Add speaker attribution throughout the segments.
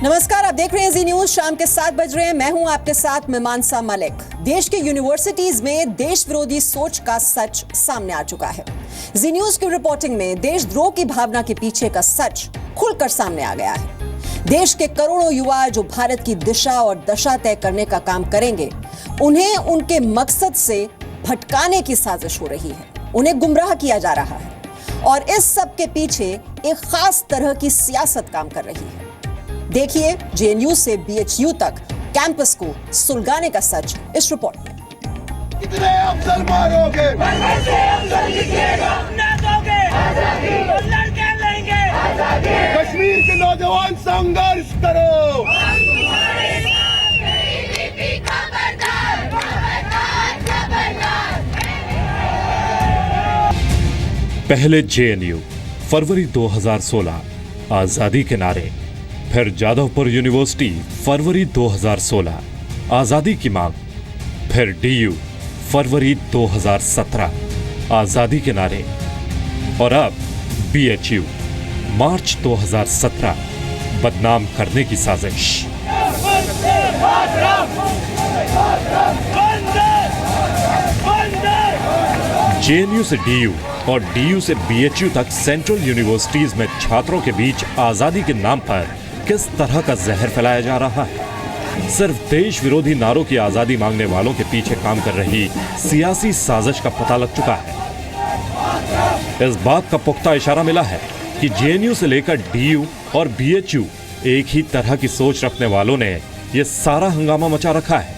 Speaker 1: नमस्कार, आप देख रहे हैं जी न्यूज। शाम के 7 बज रहे हैं। मैं हूं आपके साथ मीमांसा मलिक। देश के यूनिवर्सिटीज में देश विरोधी सोच का सच सामने आ चुका है। जी न्यूज की रिपोर्टिंग में देशद्रोह की भावना के पीछे का सच खुलकर सामने आ गया है। देश के करोड़ों युवा जो भारत की दिशा और दशा तय करने का काम करेंगे, उन्हें उनके मकसद से भटकाने की साजिश हो रही है, उन्हें गुमराह किया जा रहा है और इस सब के पीछे एक खास तरह की सियासत काम कर रही है। देखिए जेएनयू से बीएचयू तक कैंपस को सुलगाने का सच इस रिपोर्ट में।
Speaker 2: कितने अफसर मारोगे? कश्मीर के नौजवान संघर्ष करो।
Speaker 3: पहले जेएनयू फरवरी 2016 आजादी के नारे, फिर जादवपुर यूनिवर्सिटी फरवरी 2016 आजादी की मांग, फिर डीयू फरवरी 2017 आजादी के नारे और अब बीएचयू मार्च 2017 बदनाम करने की साजिश। जेएनयू से डीयू और डीयू से बीएचयू तक सेंट्रल यूनिवर्सिटीज में छात्रों के बीच आजादी के नाम पर किस तरह का जहर फैलाया जा रहा है। सिर्फ देश विरोधी नारों की आजादी मांगने वालों के पीछे काम कर रही सियासी साजिश का पता लग चुका है। इस बात का पुख्ता इशारा मिला है कि जेएनयू से लेकर डीयू और बीएचयू एक ही तरह की सोच रखने वालों ने यह सारा हंगामा मचा रखा है।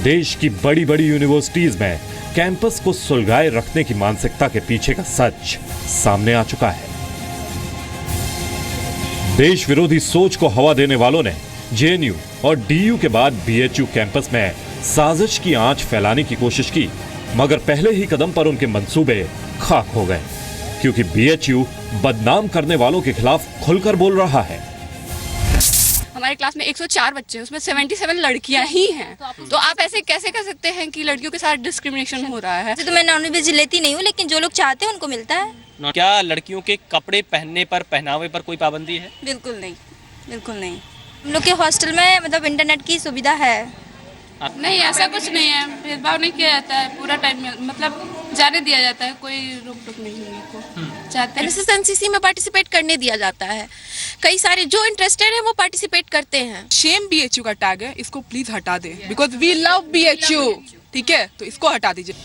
Speaker 3: देश की बड़ी बड़ी यूनिवर्सिटीज में कैंपस को सुलगाए रखने की मानसिकता के पीछे का सच सामने आ चुका है। देश विरोधी सोच को हवा देने वालों ने जेएनयू और डीयू के बाद बीएचयू कैंपस में साजिश की आंच फैलाने की कोशिश की, मगर पहले ही कदम पर उनके मंसूबे खाक हो गए, क्योंकि बीएचयू बदनाम करने वालों के खिलाफ खुलकर बोल रहा है।
Speaker 4: हमारे क्लास में 104 बच्चे हैं, उसमें 77 लड़कियां ही हैं। तो आप ऐसे कैसे कह सकते हैं कि लड़कियों के साथ डिस्क्रिमिनेशन हो रहा है?
Speaker 5: तो मैं नॉनवेज लेती नहीं हूँ, लेकिन जो लोग चाहते हैं उनको मिलता है।
Speaker 6: क्या लड़कियों के कपड़े पहनने पर, पहनावे पर कोई पाबंदी है?
Speaker 4: बिल्कुल नहीं, बिल्कुल नहीं।
Speaker 5: हम लोग के हॉस्टल में मतलब इंटरनेट की सुविधा है।
Speaker 4: नहीं, ऐसा कुछ नहीं है, भेदभाव नहीं किया जाता है। पूरा टाइम मतलब जाने दिया जाता है, कोई रोक टोक नहीं है को चाहते हैं। एनसीसी में पार्टिसिपेट करने दिया जाता है। कई सारे जो इंटरेस्टेड है वो पार्टिसिपेट करते हैं।
Speaker 7: शेम बीएचयू का टैग है, इसको प्लीज हटा दे, बिकॉज वी लव बीएचयू। ठीक है, तो इसको हटा दीजिए।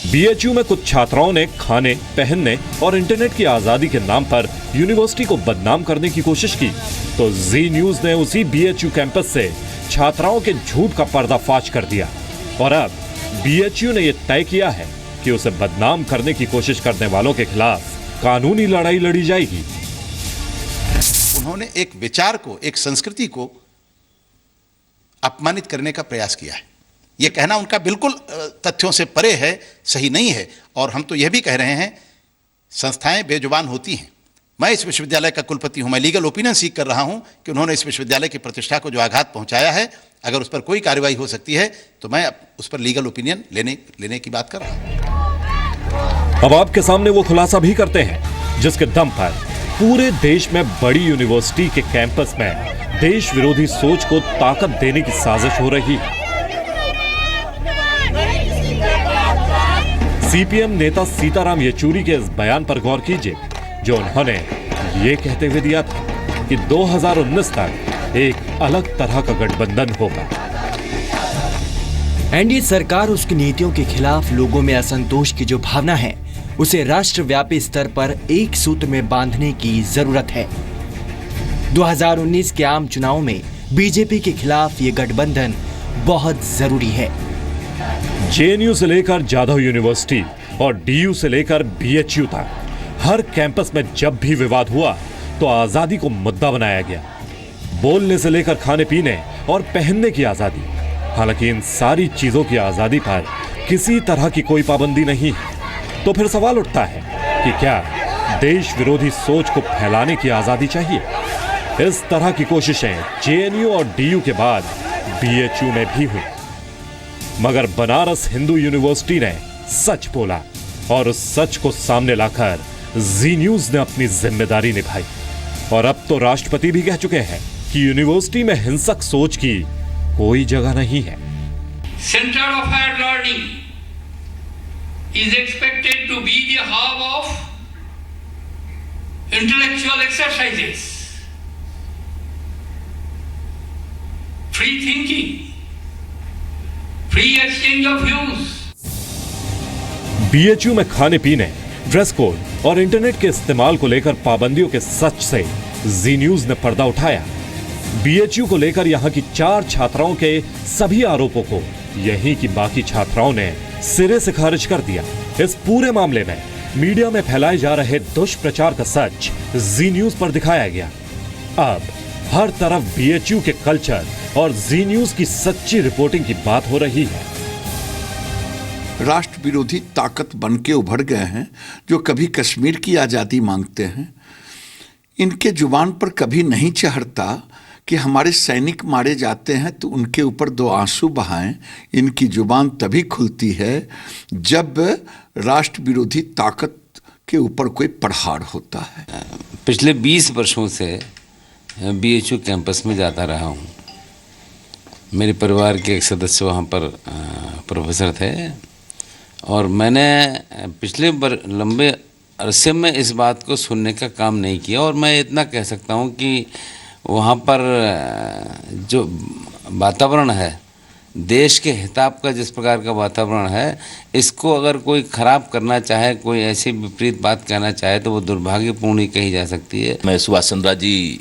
Speaker 3: बीएचयू में कुछ छात्राओं ने खाने, पहनने और इंटरनेट की आजादी के नाम पर यूनिवर्सिटी को बदनाम करने की कोशिश की, तो जी न्यूज ने उसी बीएचयू कैंपस से छात्राओं के झूठ का पर्दाफाश कर दिया और अब बीएचयू ने यह तय किया है कि उसे बदनाम करने की कोशिश करने वालों के खिलाफ कानूनी लड़ाई लड़ी जाएगी।
Speaker 2: उन्होंने एक विचार को, एक संस्कृति को अपमानित करने का प्रयास किया है। यह कहना उनका बिल्कुल तथ्यों से परे है, सही नहीं है। और हम तो यह भी कह रहे हैं, संस्थाएं बेजुबान होती हैं। मैं इस विश्वविद्यालय का कुलपति हूं, मैं लीगल ओपिनियन सीख कर रहा हूं कि उन्होंने इस विश्वविद्यालय की प्रतिष्ठा को जो आघात पहुंचाया है, अगर उस पर कोई कार्रवाई हो सकती है तो मैं उस पर लीगल ओपिनियन लेने की बात कर रहा हूं।
Speaker 3: अब आपके सामने वो खुलासा भी करते हैं जिसके दम पर पूरे देश में बड़ी यूनिवर्सिटी के कैंपस में देश विरोधी सोच को ताकत देने की साजिश हो रही है। सीपीएम नेता सीताराम येचुरी के इस बयान पर गौर कीजिए, जो उन्होंने ये कहते हुए दिया था कि 2019 तक एक अलग तरह का गठबंधन होगा।
Speaker 8: एनडीए सरकार उसकी नीतियों के खिलाफ लोगों में असंतोष की जो भावना है, उसे राष्ट्रव्यापी स्तर पर एक सूत्र में बांधने की जरूरत है। 2019 के आम चुनाव में बीजेपी के खिलाफ ये गठबंधन बहुत जरूरी है।
Speaker 3: जेएनयू से लेकर जादव यूनिवर्सिटी और डीयू से लेकर बीएचयू तक हर कैंपस में जब भी विवाद हुआ तो आजादी को मुद्दा बनाया गया। बोलने से लेकर खाने पीने और पहनने की आजादी, हालांकि इन सारी चीजों की आजादी पर किसी तरह की कोई पाबंदी नहीं है। तो फिर सवाल उठता है कि क्या देश विरोधी सोच को फैलाने की आजादी चाहिए? इस तरह की कोशिशें जेएनयू और डीयू के बाद बीएचयू में भी हुई, मगर बनारस हिंदू यूनिवर्सिटी ने सच बोला और उस सच को सामने लाकर जी न्यूज ने अपनी जिम्मेदारी निभाई। और अब तो राष्ट्रपति भी कह चुके हैं कि कि यूनिवर्सिटी में हिंसक सोच की कोई जगह नहीं है।
Speaker 9: Center of Higher Learning is expected to be the hub of intellectual exercises, free thinking, free exchange of views.
Speaker 3: BHU में खाने पीने, ड्रेस कोड और इंटरनेट के इस्तेमाल को लेकर पाबंदियों के सच से जी न्यूज ने पर्दा उठाया। बीएचयू को लेकर यहां की 4 छात्राओं के सभी आरोपों को यहीं की बाकी छात्राओं ने सिरे से खारिज कर दिया। इस पूरे मामले में मीडिया में फैलाए जा रहे दुष्प्रचार का सच जी न्यूज पर दिखाया गया। अब हर तरफ बीएचयू के कल्चर और जी न्यूज की सच्ची रिपोर्टिंग की बात हो रही है।
Speaker 10: राष्ट्र विरोधी ताकत बन के उभर गए हैं, जो कभी कश्मीर की आज़ादी मांगते हैं। इनके जुबान पर कभी नहीं चढ़ता कि हमारे सैनिक मारे जाते हैं तो उनके ऊपर 2 आंसू बहाएं। इनकी जुबान तभी खुलती है जब राष्ट्र विरोधी ताकत के ऊपर कोई प्रहार होता है।
Speaker 11: पिछले 20 वर्षों से बीएचयू कैंपस में जाता रहा हूँ। मेरे परिवार के एक सदस्य वहाँ पर प्रोफेसर थे और मैंने पिछले लंबे अरसे में इस बात को सुनने का काम नहीं किया। और मैं इतना कह सकता हूँ कि वहाँ पर जो वातावरण है, देश के हिताब का जिस प्रकार का वातावरण है, इसको अगर कोई ख़राब करना चाहे, कोई ऐसी विपरीत बात कहना चाहे तो वो दुर्भाग्यपूर्ण ही कही जा सकती है।
Speaker 12: मैं सुभाष चंद्र जी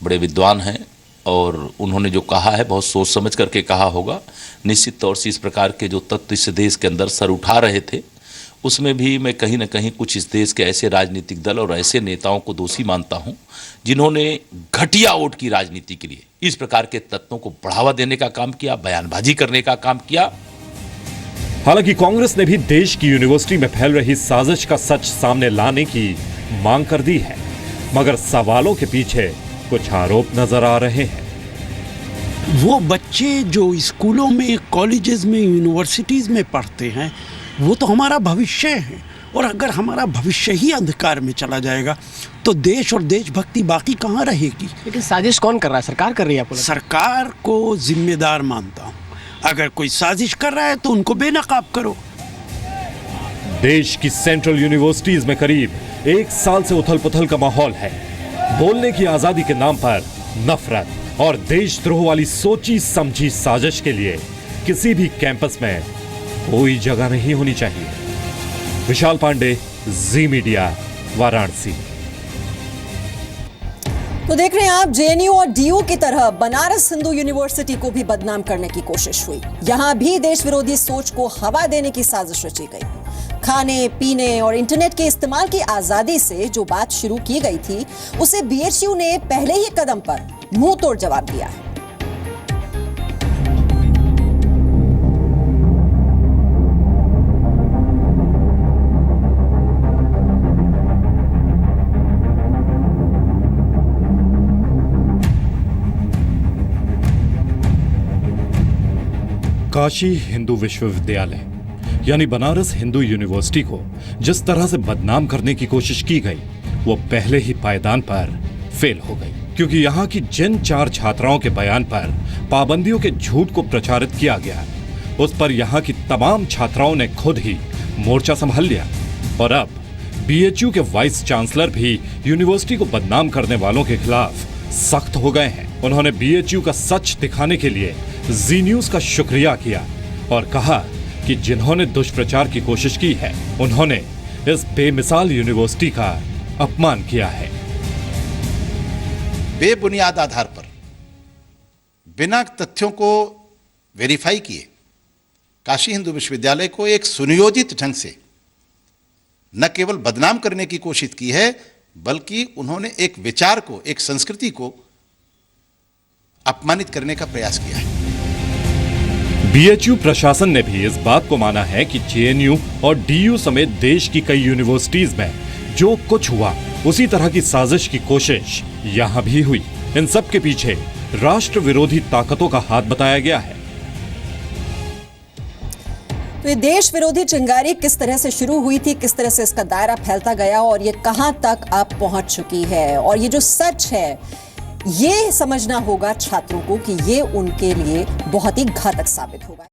Speaker 12: बड़े विद्वान हैं और उन्होंने जो कहा है बहुत सोच समझ करके कहा होगा। निश्चित तौर से इस प्रकार के जो तत्व इस देश के अंदर सर उठा रहे थे, उसमें भी मैं कहीं ना कहीं कुछ इस देश के ऐसे राजनीतिक दल और ऐसे नेताओं को दोषी मानता हूं जिन्होंने घटिया वोट की राजनीति के लिए इस प्रकार के तत्वों को बढ़ावा देने का काम किया, बयानबाजी करने का काम किया।
Speaker 3: हालांकि कांग्रेस ने भी देश की यूनिवर्सिटी में फैल रही साजिश का सच सामने लाने की मांग कर दी है, मगर सवालों के पीछे कुछ आरोप नजर आ रहे हैं।
Speaker 13: वो बच्चे जो स्कूलों में, कॉलेजेस में, यूनिवर्सिटीज में पढ़ते हैं, वो तो हमारा भविष्य है। और अगर हमारा भविष्य ही अंधकार में चला जाएगा तो देश और देशभक्ति बाकी कहाँ रहेगी।
Speaker 14: लेकिन साजिश कौन कर रहा है? सरकार कर रही है। आपको
Speaker 13: सरकार को जिम्मेदार मानता हूँ। अगर कोई साजिश कर रहा है तो उनको बेनकाब करो।
Speaker 3: देश की सेंट्रल यूनिवर्सिटीज में करीब 1 साल से उथल पुथल का माहौल है। बोलने की आजादी के नाम पर नफरत और देशद्रोह वाली सोची समझी साजिश के लिए किसी भी कैंपस में कोई जगह नहीं होनी चाहिए। विशाल पांडे, जी मीडिया, वाराणसी।
Speaker 1: तो देख रहे हैं आप, जेएनयू और डीयू की तरह बनारस हिंदू यूनिवर्सिटी को भी बदनाम करने की कोशिश हुई। यहां भी देश विरोधी सोच को हवा देने की साजिश रची गई। खाने पीने और इंटरनेट के इस्तेमाल की आजादी से जो बात शुरू की गई थी, उसे बीएचयू ने पहले ही कदम पर मुंह तोड़ जवाब दिया है।
Speaker 3: काशी हिंदू विश्वविद्यालय यानी बनारस हिंदू यूनिवर्सिटी को जिस तरह से बदनाम करने की कोशिश की गई, वो पहले ही पायदान पर फेल हो गई, क्योंकि यहाँ की जिन 4 छात्राओं के बयान पर पाबंदियों के झूठ को प्रचारित किया गया, उस पर यहाँ की तमाम छात्राओं ने खुद ही मोर्चा संभाल लिया। और अब बीएचयू के वाइस चांसलर भी यूनिवर्सिटी को बदनाम करने वालों के खिलाफ सख्त हो गए हैं। उन्होंने बीएचयू का सच दिखाने के लिए जी न्यूज का शुक्रिया किया और कहा कि जिन्होंने दुष्प्रचार की कोशिश की है, उन्होंने इस बेमिसाल यूनिवर्सिटी का अपमान किया है।
Speaker 2: बेबुनियाद आधार पर, बिना तथ्यों को वेरीफाई किए, काशी हिंदू विश्वविद्यालय को एक सुनियोजित ढंग से न केवल बदनाम करने की कोशिश की है, बल्कि उन्होंने एक विचार को, एक संस्कृति को अपमानित करने का प्रयास किया है।
Speaker 3: बीएचयू प्रशासन ने भी इस बात को माना है कि जेएनयू और डीयू समेत देश की कई यूनिवर्सिटीज में जो कुछ हुआ, उसी तरह की साजिश की कोशिश यहां भी हुई। इन सब के पीछे राष्ट्र विरोधी ताकतों का हाथ बताया गया है।
Speaker 1: तो ये देश विरोधी चिंगारी किस तरह से शुरू हुई थी, किस तरह से इसका दायरा फैलता गया और ये कहां तक अब पहुंच चुकी है, और ये जो सच है ये समझना होगा छात्रों को कि ये उनके लिए बहुत ही घातक साबित होगा।